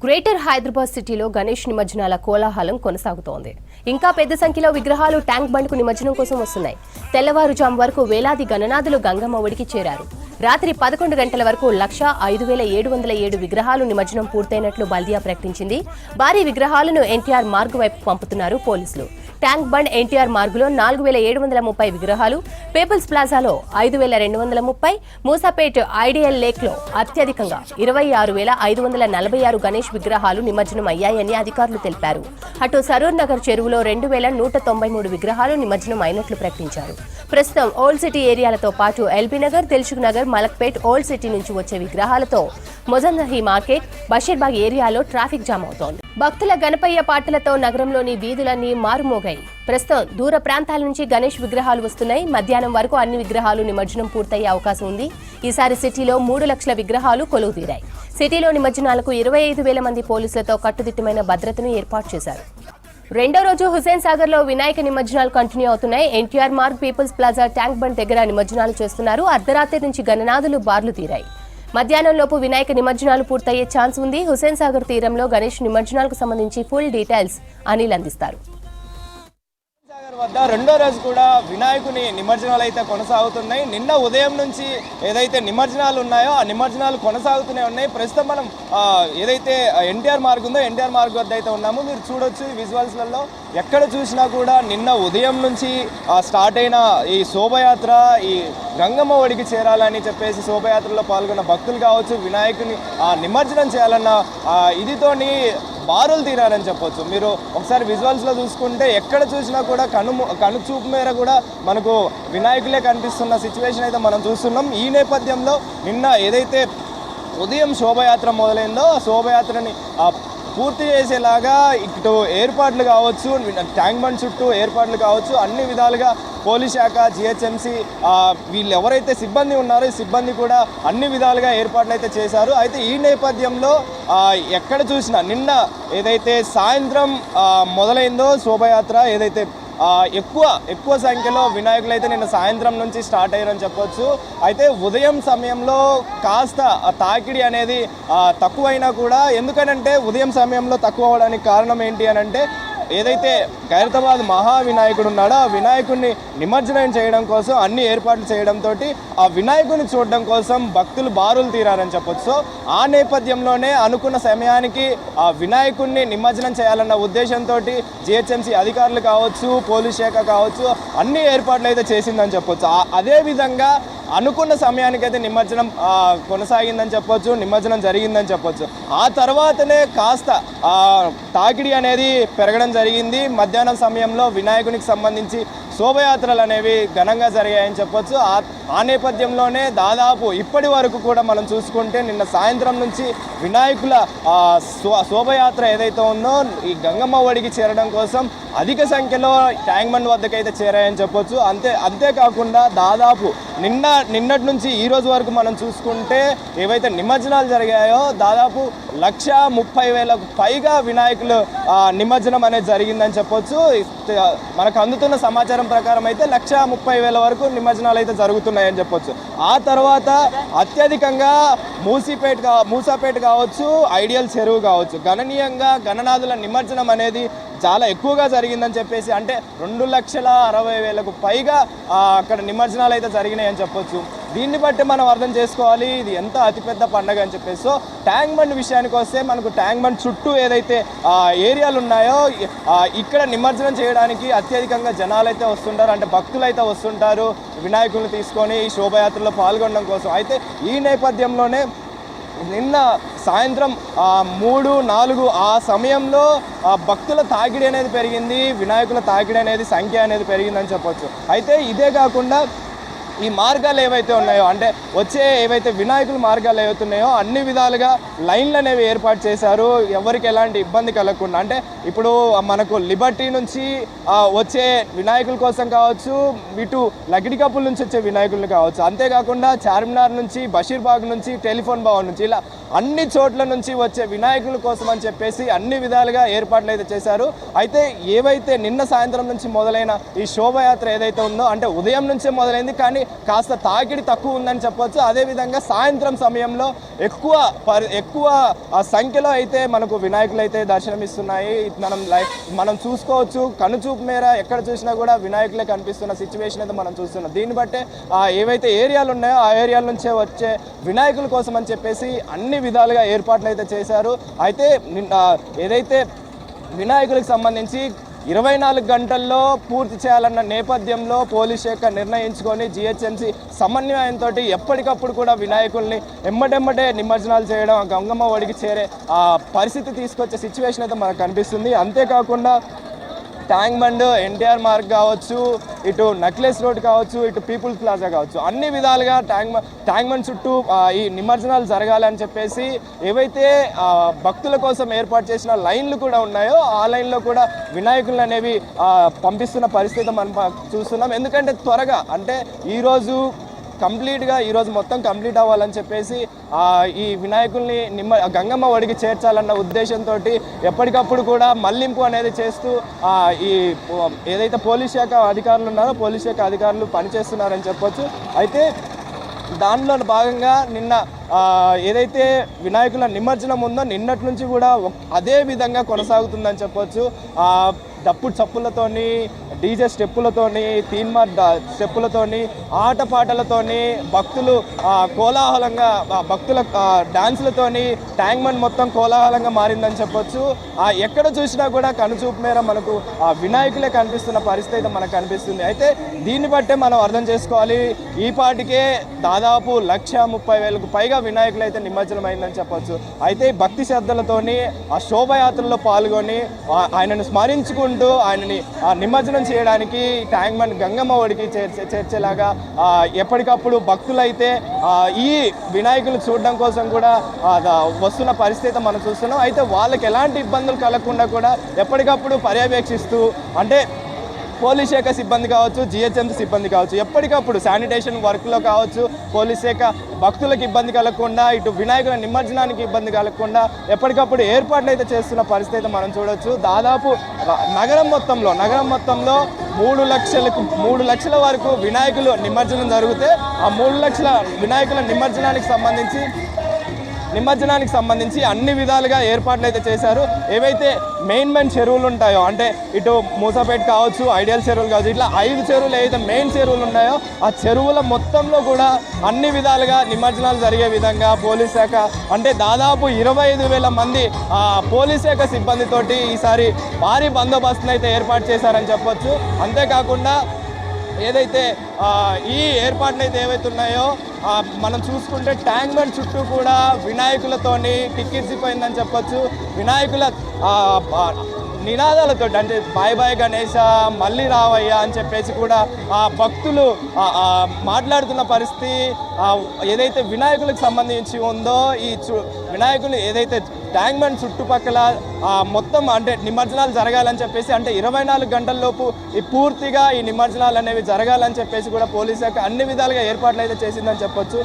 Greater Hyderabad సిటీలో గణేష్ నిమజ్జనాల కోలాహలం కొనసాగుతోంది. ఇంకా పెద్ద సంఖ్యలో విగ్రహాలు ట్యాంక్ బండ్కు నిమజ్జనం కోసం వస్తున్నాయి. తెల్లవారుజాము వరకు వేలాది గణనాథులు గంగమ్మ ఒడికి చేరారు. రాత్రి 11 గంటల వరకు 1,5707 విగ్రహాలు నిమజ్జనం పూర్తయినట్లు బల్దియా ప్రకటించింది. భారీ విగ్రహాలను ఎన్టీఆర్ మార్గ్ వైపు పంపుతున్నారు పోలీసులు. ట్యాంక్ బండ్ ఎన్టీఆర్ మార్గులో 4,730 విగ్రహాలు, పీపుల్స్ ప్లాజాలో 5,230, మూసాపేట్ ఐడియల్ లేక్ లో అత్యధికంగా 26,546 గణేష్ విగ్రహాలు నిమజ్జనం అయ్యాయని అధికారులు తెలిపారు. అటు సరూర్ నగర్ చెరువులో 2,193 విగ్రహాలు నిమజ్జనం అయినట్లు ప్రకటించారు. ప్రస్తుతం ఓల్డ్ సిటీ ఏరియాలతో పాటు LB Nagar, Dilsukh Nagar, Malakpet, old city నుంచి వచ్చే విగ్రహాలతో మొజందహి మార్కెట్, బషీర్బాగ్ ఏరియాలో ట్రాఫిక్ జామ్ అవుతోంది. భక్తుల గణపయ్య పాటలతో నగరంలోని వీధులన్నీ మారుమోగాయి. ప్రస్తుతం దూర ప్రాంతాల నుంచి గణేష్ విగ్రహాలు వస్తున్నాయి. మధ్యాహ్నం వరకు అన్ని విగ్రహాలు నిమజ్జనం పూర్తయ్యే అవకాశం ఉంది. ఈసారి సిటీలో 3 లక్షల విగ్రహాలు కొలువుదీరాయి. సిటీలో నిమజ్జనాలకు 25,000 మంది పోలీసులతో కట్టుదిట్టమైన భద్రతను ఏర్పాటు చేశారు. రెండో రోజు హుసేన్ సాగర్ లో వినాయక నిమజ్జనాలు కంటిన్యూ అవుతున్నాయి. ఎన్టీఆర్ మార్గ్, పీపుల్స్ ప్లాజా, ట్యాంక్ బండ్ దగ్గర నిమజ్జనాలు చేస్తున్నారు. అర్ధరాత్రి నుంచి గణనాథులు బార్లు తీరాయి. మధ్యాహ్నం లోపు వినాయక నిమజ్జనాలు పూర్తయ్యే ఛాన్స్ ఉంది. హుసేన్ సాగర్ తీరంలో గణేష్ నిమజ్జనాలకు సంబంధించి ఫుల్ డీటెయిల్స్ అనిల్ అందిస్తారు. వద్ద రెండో రోజు కూడా వినాయకుని నిమజ్జనాలు అయితే కొనసాగుతున్నాయి. నిన్న ఉదయం నుంచి ఏదైతే నిమజ్జనాలు ఉన్నాయో ఆ నిమజ్జనాలు కొనసాగుతూనే ఉన్నాయి. ప్రస్తుతం మనం ఏదైతే ఎన్టీఆర్ మార్గ్ ఉందో ఎన్టీఆర్ మార్గ్ వద్ద అయితే ఉన్నాము. మీరు చూడొచ్చు ఈ విజువల్స్లలో ఎక్కడ చూసినా కూడా నిన్న ఉదయం నుంచి స్టార్ట్ అయిన ఈ శోభయాత్ర ఈ గంగమ్మ ఒడికి చేరాలని చెప్పేసి శోభయాత్రలో పాల్గొన్న భక్తులు కావచ్చు, వినాయకుని నిమజ్జనం చేయాలన్న ఇదితోని బారులు తీరారని చెప్పొచ్చు. మీరు ఒకసారి విజువల్స్లో చూసుకుంటే ఎక్కడ చూసినా కూడా కనుచూపు మేర కూడా మనకు వినాయకులే కనిపిస్తున్న సిచ్యువేషన్ అయితే మనం చూస్తున్నాం. ఈ నేపథ్యంలో నిన్న ఏదైతే ఉదయం శోభయాత్ర మొదలైందో ఆ శోభయాత్రని పూర్తి చేసేలాగా ఇటు ఏర్పాట్లు కావచ్చు, ట్యాంక్ బండ్ చుట్టూ ఏర్పాట్లు కావచ్చు, అన్ని విధాలుగా పోలీస్ శాఖ, జిహెచ్ఎంసీ వీళ్ళు ఎవరైతే సిబ్బంది ఉన్నారో ఈ సిబ్బంది కూడా అన్ని విధాలుగా ఏర్పాట్లు అయితే చేశారు. అయితే ఈ నేపథ్యంలో ఎక్కడ చూసినా నిన్న ఏదైతే సాయంత్రం మొదలైందో శోభయాత్ర ఏదైతే ఎక్కువ సంఖ్యలో వినాయకులు అయితే నిన్న సాయంత్రం నుంచి స్టార్ట్ అయ్యారని చెప్పొచ్చు. అయితే ఉదయం సమయంలో కాస్త తాకిడి అనేది తక్కువైనా కూడా, ఎందుకనంటే ఉదయం సమయంలో తక్కువ అవడానికి కారణం ఏంటి అని అంటే ఏదైతే ఖైరతాబాద్ మహావినాయకుడు ఉన్నాడో ఆ వినాయకుడిని నిమజ్జనం చేయడం కోసం అన్ని ఏర్పాట్లు చేయడంతో ఆ వినాయకుడిని చూడడం కోసం భక్తులు బారులు తీరారని చెప్పొచ్చు. సో ఆ నేపథ్యంలోనే అనుకున్న సమయానికి ఆ వినాయకుడిని నిమజ్జనం చేయాలన్న ఉద్దేశంతో జిహెచ్ఎంసీ అధికారులు కావచ్చు, పోలీస్ శాఖ కావచ్చు అన్ని ఏర్పాట్లు అయితే చేసిందని చెప్పొచ్చు. అదేవిధంగా అనుకున్న సమయానికైతే నిమజ్జనం కొనసాగిందని చెప్పొచ్చు, నిమజ్జనం జరిగిందని చెప్పొచ్చు. ఆ తర్వాతనే కాస్త తాకిడి అనేది పెరగడం జరిగింది. మధ్యాహ్నం సమయంలో వినాయకునికి సంబంధించి శోభయాత్రలు అనేవి ఘనంగా జరిగాయని చెప్పొచ్చు. ఆ నేపథ్యంలోనే దాదాపు ఇప్పటి వరకు కూడా మనం చూసుకుంటే నిన్న సాయంత్రం నుంచి వినాయకుల శోభయాత్ర ఏదైతే ఉందో ఈ గంగమ్మ ఒడికి చేరడం కోసం అధిక సంఖ్యలో ట్యాంక్ బండ్ వద్దకైతే చేరాయని చెప్పొచ్చు. అంతేకాకుండా దాదాపు నిన్నటి నుంచి ఈ రోజు వరకు మనం చూసుకుంటే ఏవైతే నిమజ్జనాలు జరిగాయో దాదాపు 130,000కు పైగా వినాయకులు నిమజ్జనం అనేది జరిగిందని చెప్పొచ్చు. మనకు అందుతున్న సమాచారం ప్రకారం అయితే 130,000 వరకు నిమజ్జనాలు అయితే జరుగుతున్నాయని చెప్పొచ్చు. ఆ తర్వాత అత్యధికంగా మూసాపేట కావచ్చు, ఐడియల్ చెరువు కావచ్చు గణనీయంగా గణనాథుల నిమజ్జనం అనేది చాలా ఎక్కువగా జరిగిందని చెప్పేసి, అంటే 2,60,000కు పైగా అక్కడ నిమజ్జనాలు అయితే జరిగినాయని చెప్పొచ్చు. దీన్ని బట్టి మనం అర్థం చేసుకోవాలి ఇది ఎంత అతిపెద్ద పండుగ అని చెప్పేసి. సో ట్యాంక్ బండ్ విషయానికి వస్తే మనకు ట్యాంక్ బండ్ చుట్టూ ఏదైతే ఏరియాలు ఉన్నాయో ఇక్కడ నిమజ్జనం చేయడానికి అత్యధికంగా జనాలు అయితే వస్తుంటారు, అంటే భక్తులు అయితే వస్తుంటారు వినాయకులను తీసుకొని ఈ శోభయాత్రలో పాల్గొనడం కోసం. అయితే ఈ నేపథ్యంలోనే నిన్న సాయంత్రం 3-4 ఆ సమయంలో భక్తుల తాకిడి అనేది పెరిగింది, వినాయకుల తాకిడి అనేది సంఖ్య అనేది పెరిగిందని చెప్పొచ్చు. అయితే ఇదే కాకుండా ఈ మార్గాలు ఏవైతే ఉన్నాయో, అంటే వచ్చే ఏవైతే వినాయకుల మార్గాలు ఏవైతే ఉన్నాయో అన్ని విధాలుగా లైన్లు అనేవి ఏర్పాటు చేశారు, ఎవరికి ఎలాంటి ఇబ్బంది కలగకుండా. అంటే ఇప్పుడు మనకు లిబర్టీ నుంచి వచ్చే వినాయకుల కోసం కావచ్చు, ఇటు లకిడికప్పుల నుంచి వచ్చే వినాయకులు కావచ్చు, అంతేకాకుండా చార్మినార్ నుంచి, బషీర్బాగ్ నుంచి, టెలిఫోన్ భవన్ నుంచి ఇలా అన్ని చోట్ల నుంచి వచ్చే వినాయకుల కోసం అని చెప్పేసి అన్ని విధాలుగా ఏర్పాట్లు అయితే చేశారు. అయితే ఏవైతే నిన్న సాయంత్రం నుంచి మొదలైన ఈ శోభయాత్ర ఏదైతే ఉందో, అంటే ఉదయం నుంచే మొదలైంది కానీ కాస్త తాకిడి తక్కువ ఉందని చెప్పొచ్చు. అదేవిధంగా సాయంత్రం సమయంలో ఎక్కువ సంఖ్యలో అయితే మనకు వినాయకులు అయితే దర్శనమిస్తున్నాయి. మనం చూసుకోవచ్చు, కనుచూపు మేర ఎక్కడ చూసినా కూడా వినాయకులే కనిపిస్తున్న సిచ్యువేషన్ అయితే మనం చూస్తున్నాం. దీన్ని బట్టే ఏవైతే ఏరియాలు ఉన్నాయో ఆ ఏరియాల నుంచే వచ్చే వినాయకుల కోసం అని చెప్పేసి అన్ని విధాలుగా ఏర్పాట్లు అయితే చేశారు. అయితే ఏదైతే వినాయకులకు సంబంధించి 24 గంటల్లో పూర్తి చేయాలన్న నేపథ్యంలో పోలీస్ శాఖ నిర్ణయించుకొని జిహెచ్ఎంసీ సమన్వయంతో ఎప్పటికప్పుడు కూడా వినాయకుల్ని ఎమ్మటెమ్మటే నిమజ్జనాలు చేయడం, గంగమ్మ ఒడికి చేరే పరిస్థితి తీసుకొచ్చే సిచ్యువేషన్ అయితే మనకు కనిపిస్తుంది. అంతేకాకుండా ట్యాంక్ బండ్, ఎన్టీఆర్ మార్గ్ కావచ్చు, ఇటు నెక్లెస్ రోడ్ కావచ్చు, ఇటు పీపుల్స్ ప్లాజా కావచ్చు, అన్ని విధాలుగా ట్యాంక్ బండ్ చుట్టూ ఈ నిమజ్జనాలు జరగాలని చెప్పేసి ఏవైతే భక్తుల కోసం ఏర్పాటు చేసిన లైన్లు కూడా ఉన్నాయో ఆ లైన్లో కూడా వినాయకులు అనేవి పంపిస్తున్న పరిస్థితి మనం చూస్తున్నాం. ఎందుకంటే త్వరగా అంటే ఈరోజు మొత్తం కంప్లీట్ అవ్వాలని చెప్పేసి ఈ వినాయకుల్ని గంగమ్మ ఒడికి చేర్చాలన్న ఉద్దేశంతో ఎప్పటికప్పుడు కూడా మళ్లింపు అనేది చేస్తూ ఈ ఏదైతే పోలీస్ శాఖ అధికారులు ఉన్నారో పోలీస్ శాఖ అధికారులు పనిచేస్తున్నారని చెప్పొచ్చు. అయితే దానిలో భాగంగా నిన్న ఏదైతే వినాయకుల నిమజ్జనం ఉందో నిన్నటి నుంచి కూడా అదే విధంగా కొనసాగుతుందని చెప్పొచ్చు. డప్పు చప్పులతోని, డీజే స్టెప్పులతోని, తీన్మార్ స్టెప్పులతోని, ఆటపాటలతోని, భక్తులు కోలాహలంగా భక్తుల డాన్సులతోని ట్యాంక్ బండ్ మొత్తం కోలాహలంగా మారిందని చెప్పొచ్చు. ఎక్కడ చూసినా కూడా కనుచూపు మేర మనకు వినాయకులే కనిపిస్తున్న పరిస్థితి మనకు కనిపిస్తుంది. అయితే దీన్ని బట్టే మనం అర్థం చేసుకోవాలి, ఈ పాటికే దాదాపు 130,000కు పైగా వినాయకులు అయితే నిమజ్జనం అయిందని చెప్పొచ్చు. అయితే భక్తి శ్రద్ధలతోని ఆ శోభయాత్రలో పాల్గొని ఆయనను స్మరించుకుంటూ ఆయనని నిమజ్జనం చేయడానికి ట్యాంక్ బండ్ గంగమ్మ ఒడికి చేర్చేలాగా ఎప్పటికప్పుడు భక్తులైతే ఈ వినాయకులు చూడడం కోసం కూడా వస్తున్న పరిస్థితి మనం చూస్తున్నాం. అయితే వాళ్ళకి ఎలాంటి ఇబ్బందులు కలగకుండా కూడా ఎప్పటికప్పుడు పర్యవేక్షిస్తూ అంటే పోలీస్ శాఖ సిబ్బంది కావచ్చు, జిహెచ్ఎంసీ సిబ్బంది కావచ్చు, ఎప్పటికప్పుడు శానిటేషన్ వర్క్లో కావచ్చు పోలీస్ శాఖ భక్తులకు ఇబ్బంది కలగకుండా, ఇటు వినాయకుల నిమజ్జనానికి ఇబ్బంది కలగకుండా ఎప్పటికప్పుడు ఏర్పాట్లు అయితే చేస్తున్న పరిస్థితి మనం చూడవచ్చు. దాదాపు నగరం మొత్తంలో 3 లక్షల వరకు వినాయకులు నిమజ్జనం జరిగితే ఆ 3 లక్షల వినాయకుల నిమజ్జనానికి సంబంధించి అన్ని విధాలుగా ఏర్పాట్లు అయితే చేశారు. ఏవైతే మెయిన్ చెరువులు ఉంటాయో అంటే ఇటు మూసాపేట కావచ్చు, ఐడియల్ చెరువులు కావచ్చు, ఇట్లా 5 చెరువులు ఏవైతే మెయిన్ చెరువులు ఉన్నాయో ఆ చెరువుల మొత్తంలో కూడా అన్ని విధాలుగా నిమజ్జనాలు జరిగే విధంగా పోలీస్ శాఖ అంటే దాదాపు 25,000 మంది పోలీస్ శాఖ సిబ్బందితోటి ఈసారి భారీ బందోబస్తును అయితే ఏర్పాటు చేశారని చెప్పొచ్చు. అంతేకాకుండా ఏదైతే ఈ ఏర్పాట్లు అయితే ఏవైతే ఉన్నాయో మనం చూసుకుంటే ట్యాంక్ బండ్ చుట్టూ కూడా వినాయకులతోని కిక్కిరిసిపోయిందని చెప్పొచ్చు. వినాయకుల నినాదాలతో అంటే బాయ్ బాయ్ గణేష, మళ్ళీ రావయ్యా అని చెప్పేసి కూడా భక్తులు మాట్లాడుతున్న పరిస్థితి ఏదైతే వినాయకులకు సంబంధించి ఉందో ఈ వినాయకులు ఏదైతే ట్యాంక్ బండ్ చుట్టుపక్కల మొత్తం అంటే నిమజ్జనాలు జరగాలని చెప్పేసి అంటే 24 గంటల్లోపు పూర్తిగా ఈ నిమజ్జనాలు అనేవి జరగాలని చెప్పేసి కూడా పోలీస్ శాఖ అన్ని విధాలుగా ఏర్పాట్లు అయితే చేసిందని చెప్పొచ్చు.